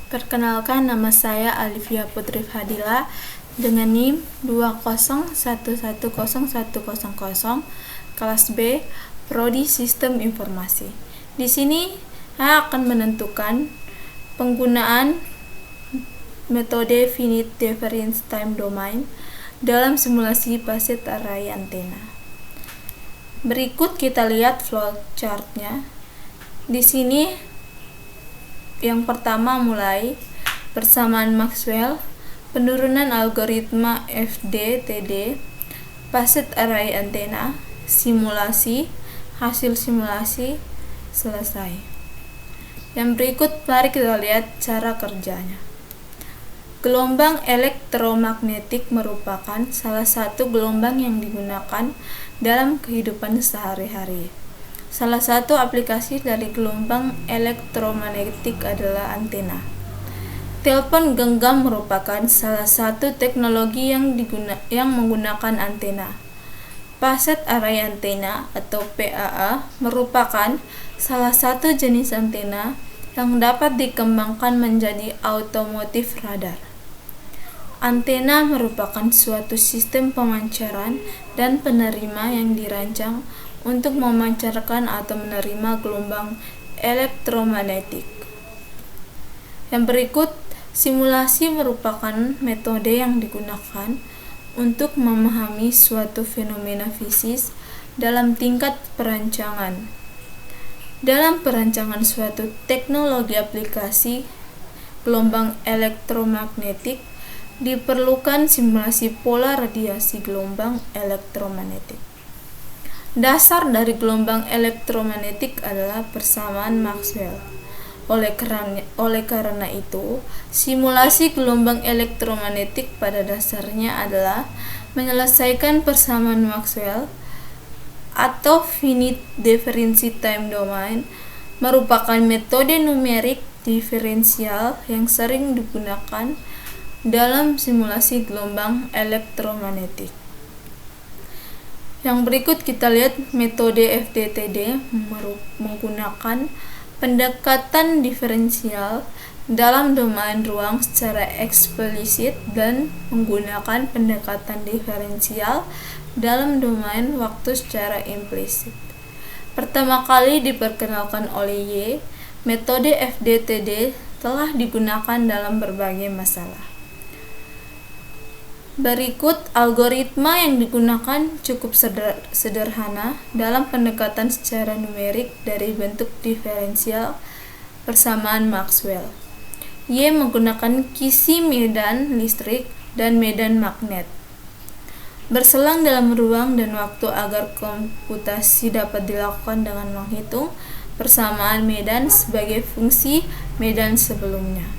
Perkenalkan, nama saya Alivia Putri Fadila dengan NIM 201101000 kelas B, Prodi Sistem Informasi. Di sini saya akan menentukan penggunaan metode Finite Difference Time Domain dalam simulasi Phased Array Antena. Berikut kita lihat flowchart-nya. Di sini yang pertama mulai persamaan Maxwell, penurunan algoritma FDTD, Phased Array Antena, simulasi, hasil simulasi, selesai. Yang berikut mari kita lihat cara kerjanya. Gelombang elektromagnetik merupakan salah satu gelombang yang digunakan dalam kehidupan sehari-hari. Salah satu aplikasi dari gelombang elektromagnetik adalah antena. Telepon genggam merupakan salah satu teknologi yang menggunakan antena. Phased Array Antena atau PAA merupakan salah satu jenis antena yang dapat dikembangkan menjadi automotive radar. Antena merupakan suatu sistem pemancaran dan penerima yang dirancang untuk memancarkan atau menerima gelombang elektromagnetik. Yang berikut, simulasi merupakan metode yang digunakan untuk memahami suatu fenomena fisik dalam tingkat perancangan. Dalam perancangan suatu teknologi aplikasi gelombang elektromagnetik, diperlukan simulasi pola radiasi gelombang elektromagnetik. Dasar dari gelombang elektromagnetik adalah persamaan Maxwell. Oleh karena itu, simulasi gelombang elektromagnetik pada dasarnya adalah menyelesaikan persamaan Maxwell atau Finite Difference Time Domain merupakan metode numerik diferensial yang sering digunakan dalam simulasi gelombang elektromagnetik. Yang berikut kita lihat metode FDTD menggunakan pendekatan diferensial dalam domain ruang secara eksplisit dan menggunakan pendekatan diferensial dalam domain waktu secara implisit. Pertama kali diperkenalkan oleh Y, metode FDTD telah digunakan dalam berbagai masalah. Berikut algoritma yang digunakan cukup sederhana dalam pendekatan secara numerik dari bentuk diferensial persamaan Maxwell. Y menggunakan kisi medan listrik dan medan magnet. Berselang dalam ruang dan waktu agar komputasi dapat dilakukan dengan menghitung persamaan medan sebagai fungsi medan sebelumnya.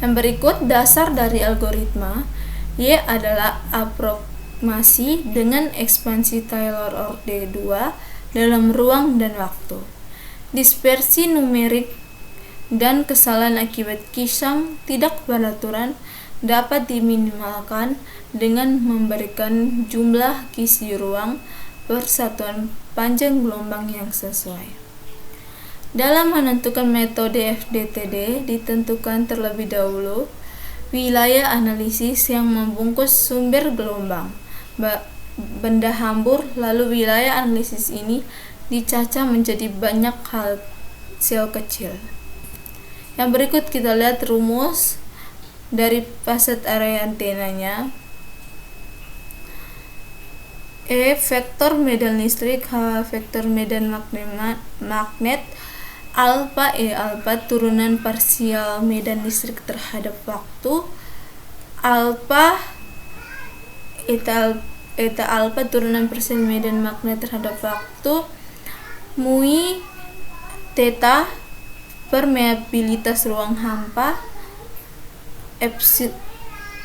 Yang berikut dasar dari algoritma Y adalah aproksimasi dengan ekspansi Taylor-Ordé 2 dalam ruang dan waktu. Dispersi numerik dan kesalahan akibat kisam tidak beraturan dapat diminimalkan dengan memberikan jumlah kisi ruang per satuan panjang gelombang yang sesuai. Dalam menentukan metode FDTD, ditentukan terlebih dahulu wilayah analisis yang membungkus sumber gelombang, benda hambur, lalu wilayah analisis ini dicacah menjadi banyak sel kecil. Yang berikut kita lihat rumus dari Phased Array Antenanya. E vektor medan listrik, H vektor medan magnet, alpha E alpha turunan parsial medan listrik terhadap waktu, alpha eta alpha turunan parsial medan magnet terhadap waktu, mui theta permeabilitas ruang hampa,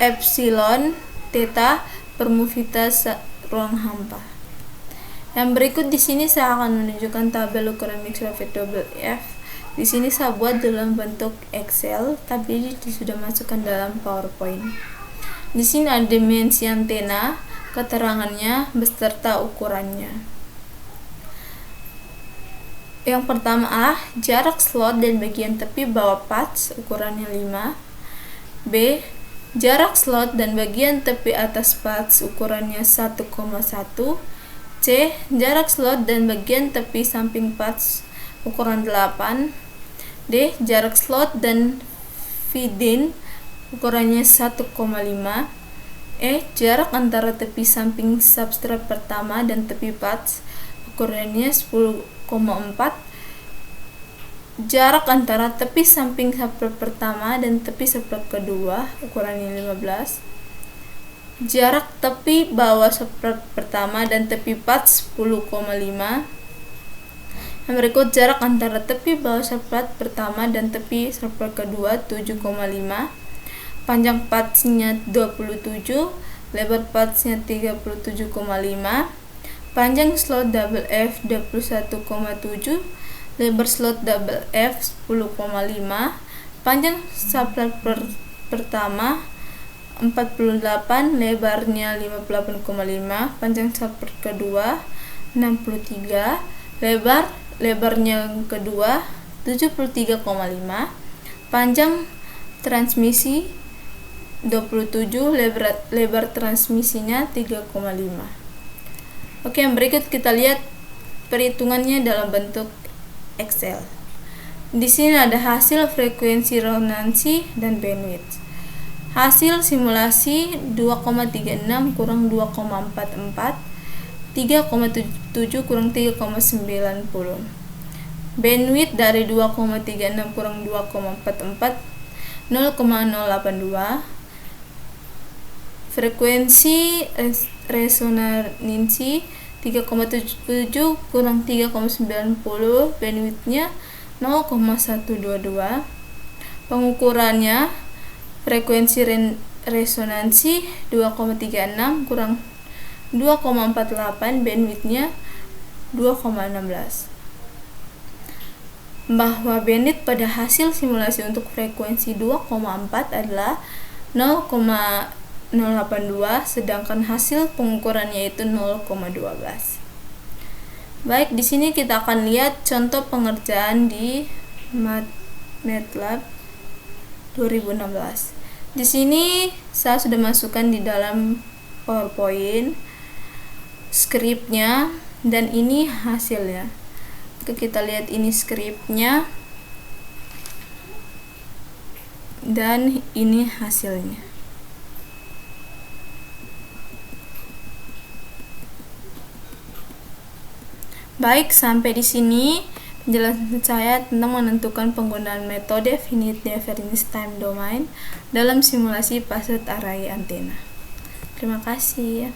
epsilon theta permeabilitas ruang hampa. Yang berikut di sini saya akan menunjukkan tabel ukuran Maxwell FF. Di sini saya buat dalam bentuk Excel, tapi sudah masukkan dalam PowerPoint. Di sini ada dimensi antena, keterangannya beserta ukurannya. Yang pertama A, jarak slot dan bagian tepi bawah patch ukurannya 5. B, jarak slot dan bagian tepi atas patch ukurannya 1,1. C, jarak slot dan bagian tepi samping patch ukuran 8. D, jarak slot dan feed-in ukurannya 1,5. E, jarak antara tepi samping substrat pertama dan tepi patch ukurannya 10,4. Jarak antara tepi samping substrat pertama dan tepi substrat kedua ukurannya 15. Jarak tepi bawah substrat pertama dan tepi patch 10,5. Yang berikut jarak antara tepi bawah substrat pertama dan tepi substrat kedua 7,5. Panjang patchnya 27, lebar patchnya 37,5. Panjang slot double F 21,7, lebar slot double F 10,5. Panjang substrat pertama 48, lebarnya 58,5. Panjang substrat kedua 63, lebarnya kedua 73,5. Panjang transmisi 27, lebar transmisinya 3,5. Oke, yang berikut kita lihat perhitungannya dalam bentuk Excel. Di sini ada hasil frekuensi resonansi dan bandwidth. Hasil simulasi 2,36 kurang 2,44, 3,77 kurang 3,90. Bandwidth dari 2,36 kurang 2,44 0,082. Frekuensi resonansi 3,77 kurang 3,90, bandwidthnya 0,122. Pengukurannya frekuensi resonansi 2,36 kurang 2,48, bandwidthnya 2,16. Bahwa bandwidth pada hasil simulasi untuk frekuensi 2,4 adalah 0,082, sedangkan hasil pengukurannya itu 0,12. Baik, di sini kita akan lihat contoh pengerjaan di MATLAB 2016. Di sini saya sudah masukkan di dalam PowerPoint skripnya dan ini hasilnya. Kita lihat ini skripnya dan ini hasilnya. Baik, sampai di sini penjelasan saya tentang menentukan penggunaan metode finite difference time domain dalam simulasi packet array antena. Terima kasih ya.